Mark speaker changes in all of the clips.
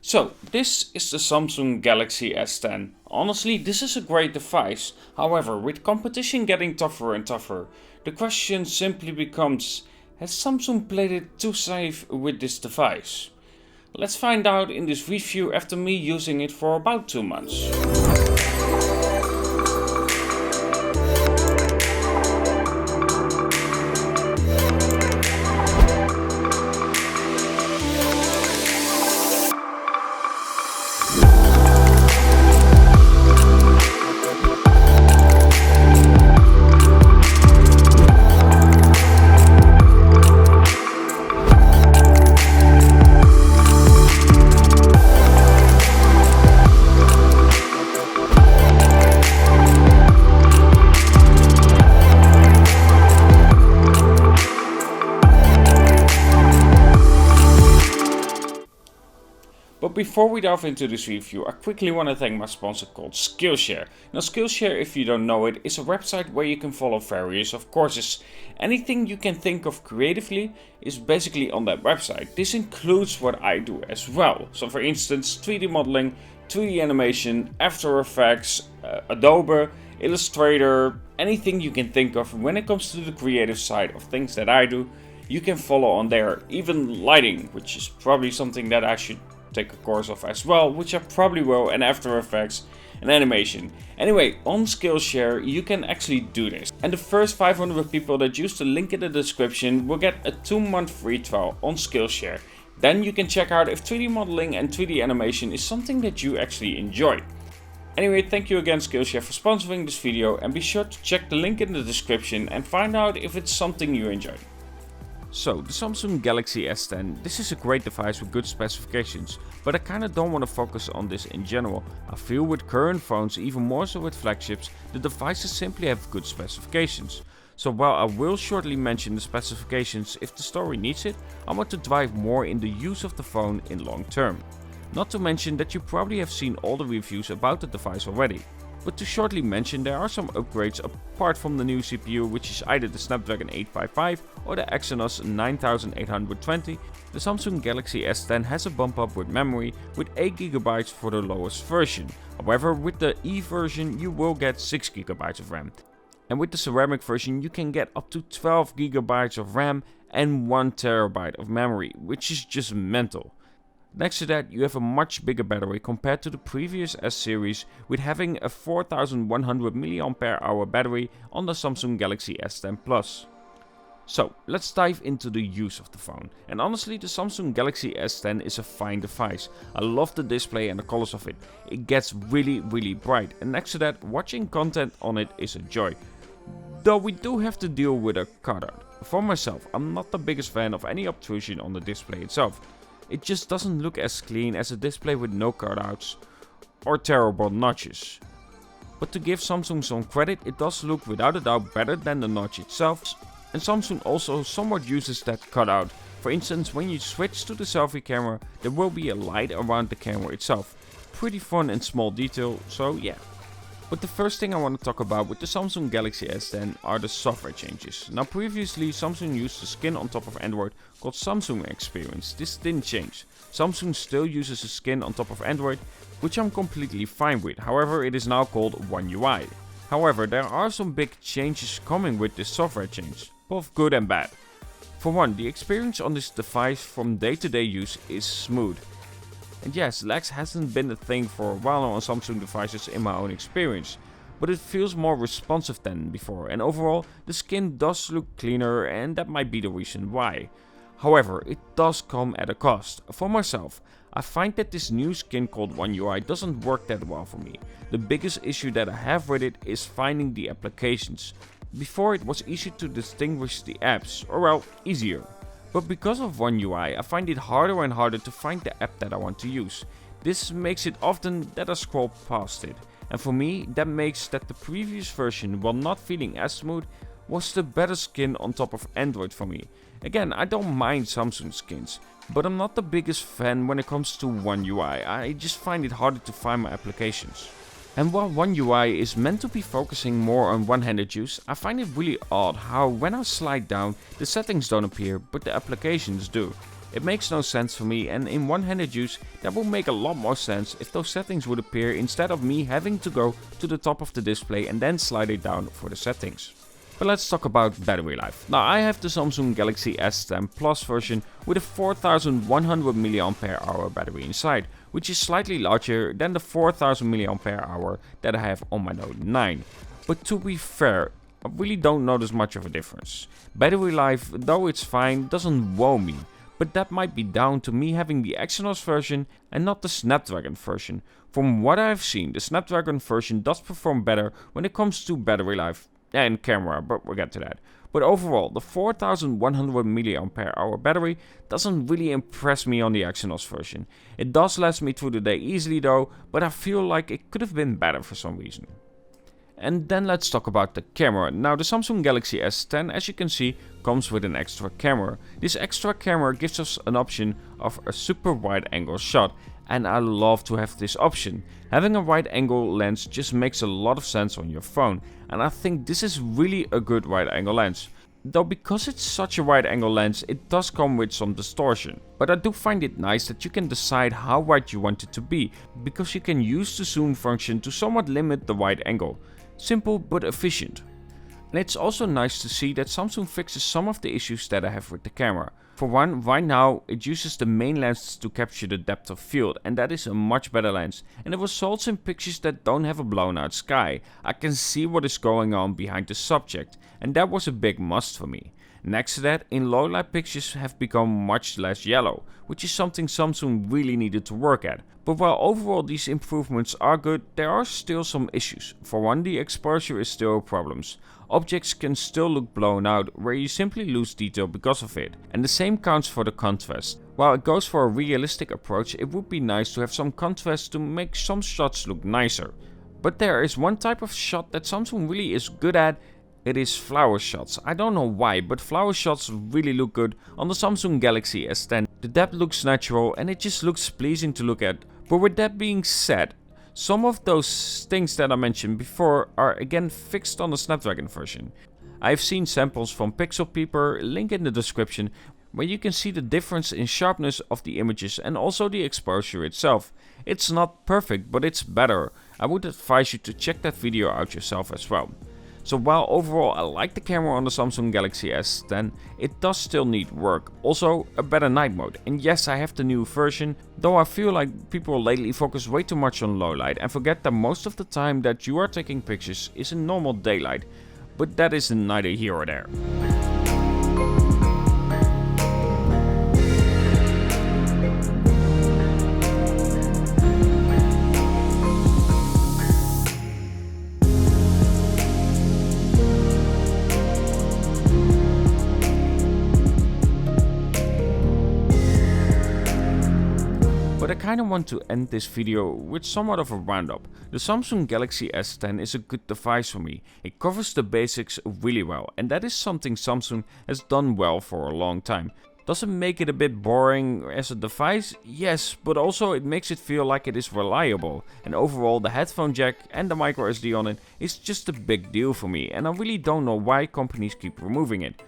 Speaker 1: So, this is the Samsung Galaxy S10. Honestly, this is a great device. However, with competition getting tougher and tougher, the question simply becomes, has Samsung played it too safe with this device? Let's find out in this review after me using it for about 2 months. But before we dive into this review, I quickly want to thank my sponsor called Skillshare. Now Skillshare, if you don't know it, is a website where you can follow various of courses. Anything you can think of creatively is basically on that website. This includes what I do as well. So for instance, 3D modeling, 3D animation, After Effects, Adobe, Illustrator, anything you can think of when it comes to the creative side of things that I do, you can follow on there. Even lighting, which is probably something that I should take a course of as well, which I probably will, and After Effects and animation. Anyway, on Skillshare you can actually do this, and the first 500 people that use the link in the description will get a 2-month free trial on Skillshare. Then you can check out if 3D modeling and 3D animation is something that you actually enjoy. Anyway, thank you again Skillshare for sponsoring this video, and be sure to check the link in the description and find out if it's something you enjoy. So, the Samsung Galaxy S10, this is a great device with good specifications, but I kinda don't want to focus on this in general. I feel with current phones, even more so with flagships, the devices simply have good specifications. So while I will shortly mention the specifications if the story needs it, I want to dive more in the use of the phone in long term. Not to mention that you probably have seen all the reviews about the device already. But to shortly mention, there are some upgrades apart from the new CPU, which is either the Snapdragon 855 or the Exynos 9820. The Samsung Galaxy S10 has a bump up with memory with 8GB for the lowest version. However, with the E version you will get 6GB of RAM. And with the ceramic version you can get up to 12GB of RAM and 1TB of memory, which is just mental. Next to that, you have a much bigger battery compared to the previous S series, with having a 4100 mAh battery on the Samsung Galaxy S10 Plus. So, let's dive into the use of the phone. And honestly, the Samsung Galaxy S10 is a fine device. I love the display and the colors of it. It gets really bright, and next to that, watching content on it is a joy. Though we do have to deal with a cutout. For myself, I'm not the biggest fan of any obtrusion on the display itself. It just doesn't look as clean as a display with no cutouts or terrible notches. But to give Samsung some credit, it does look without a doubt better than the notch itself, and Samsung also somewhat uses that cutout. For instance, when you switch to the selfie camera, there will be a light around the camera itself. Pretty fun and small detail, so yeah. But the first thing I want to talk about with the Samsung Galaxy S10 are the software changes. Now previously Samsung used the skin on top of Android called Samsung Experience. This didn't change. Samsung still uses a skin on top of Android, which I'm completely fine with. However, it is now called One UI. However, there are some big changes coming with this software change, both good and bad. For one, the experience on this device from day-to-day use is smooth. And yes, lags hasn't been a thing for a while on Samsung devices in my own experience, but it feels more responsive than before, and overall the skin does look cleaner, and that might be the reason why. However, it does come at a cost. For myself, I find that this new skin called One UI doesn't work that well for me. The biggest issue that I have with it is finding the applications. Before it was easy to distinguish the apps, or well, easier. But because of One UI, I find it harder and harder to find the app that I want to use. This makes it often that I scroll past it. And for me, that makes that the previous version, while not feeling as smooth, was the better skin on top of Android for me. Again, I don't mind Samsung skins, but I'm not the biggest fan when it comes to One UI. I just find it harder to find my applications. And while One UI is meant to be focusing more on one-handed use, I find it really odd how when I slide down, the settings don't appear, but the applications do. It makes no sense for me, and in one-handed use that would make a lot more sense if those settings would appear instead of me having to go to the top of the display and then slide it down for the settings. But let's talk about battery life. Now I have the Samsung Galaxy S10 Plus version with a 4100 mAh battery inside, which is slightly larger than the 4000 mAh that I have on my Note 9. But to be fair, I really don't notice much of a difference. Battery life, though it's fine, doesn't wow me, but that might be down to me having the Exynos version and not the Snapdragon version. From what I've seen, the Snapdragon version does perform better when it comes to battery life and camera, but we'll get to that. But overall, the 4100 mAh battery doesn't really impress me on the Exynos version. It does last me through the day easily though, but I feel like it could have been better for some reason. And then let's talk about the camera. Now the Samsung Galaxy S10, as you can see, comes with an extra camera. This extra camera gives us an option of a super wide angle shot, and I love to have this option. Having a wide angle lens just makes a lot of sense on your phone, and I think this is really a good wide angle lens. Though because it's such a wide angle lens, it does come with some distortion. But I do find it nice that you can decide how wide you want it to be, because you can use the zoom function to somewhat limit the wide angle. Simple but efficient. And it's also nice to see that Samsung fixes some of the issues that I have with the camera. For one, right now it uses the main lens to capture the depth of field, and that is a much better lens, and it results in pictures that don't have a blown out sky. I can see what is going on behind the subject, and that was a big must for me. Next to that, in low light pictures have become much less yellow, which is something Samsung really needed to work at. But while overall these improvements are good, there are still some issues. For one, the exposure is still a problem. Objects can still look blown out, where you simply lose detail because of it. And the same counts for the contrast. While it goes for a realistic approach, it would be nice to have some contrast to make some shots look nicer. But there is one type of shot that Samsung really is good at. It is flower shots. I don't know why, but flower shots really look good on the Samsung Galaxy S10. The depth looks natural and it just looks pleasing to look at. But with that being said, some of those things that I mentioned before are again fixed on the Snapdragon version. I've seen samples from Pixel Peeper, link in the description, where you can see the difference in sharpness of the images and also the exposure itself. It's not perfect, but it's better. I would advise you to check that video out yourself as well. So while overall I like the camera on the Samsung Galaxy S10, it does still need work. Also a better night mode. And yes, I have the new version, though I feel like people lately focus way too much on low light and forget that most of the time that you are taking pictures is in normal daylight. But that is neither here or there. But I kinda want to end this video with somewhat of a roundup. The Samsung Galaxy S10 is a good device for me. It covers the basics really well, and that is something Samsung has done well for a long time. Does it make it a bit boring as a device? Yes, but also it makes it feel like it is reliable. And overall the headphone jack and the micro SD on it is just a big deal for me, and I really don't know why companies keep removing it.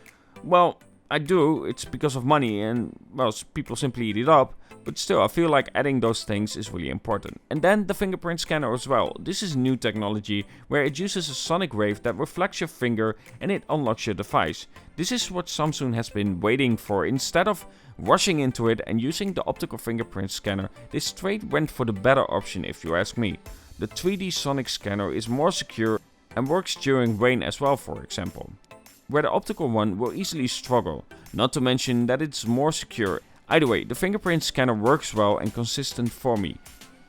Speaker 1: Well, I do, it's because of money and, well, people simply eat it up. But still, I feel like adding those things is really important. And then the fingerprint scanner as well. This is new technology where it uses a sonic wave that reflects your finger and it unlocks your device. This is what Samsung has been waiting for. Instead of rushing into it and using the optical fingerprint scanner, they straight went for the better option if you ask me. The 3D sonic scanner is more secure and works during rain as well, for example, where the optical one will easily struggle. Not to mention that it's more secure. Either way, the fingerprint scanner works well and consistent for me.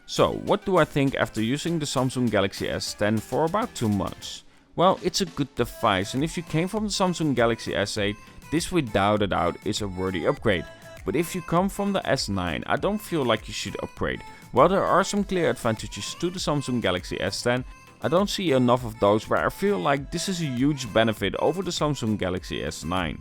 Speaker 1: So, what do I think after using the Samsung Galaxy S10 for about 2 months? Well, it's a good device, and if you came from the Samsung Galaxy S8, this without a doubt is a worthy upgrade. But if you come from the S9, I don't feel like you should upgrade. While there are some clear advantages to the Samsung Galaxy S10, I don't see enough of those where I feel like this is a huge benefit over the Samsung Galaxy S9.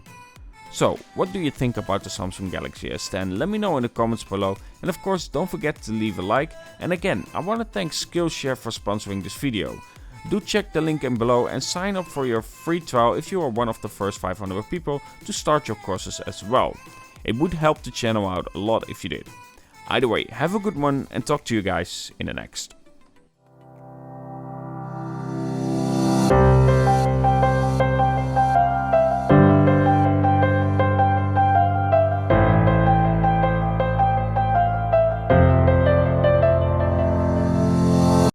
Speaker 1: So, what do you think about the Samsung Galaxy S10? Let me know in the comments below, and of course don't forget to leave a like. And again, I want to thank Skillshare for sponsoring this video. Do check the link in below and sign up for your free trial if you are one of the first 500 people to start your courses as well. It would help the channel out a lot if you did. Either way, have a good one and talk to you guys in the next.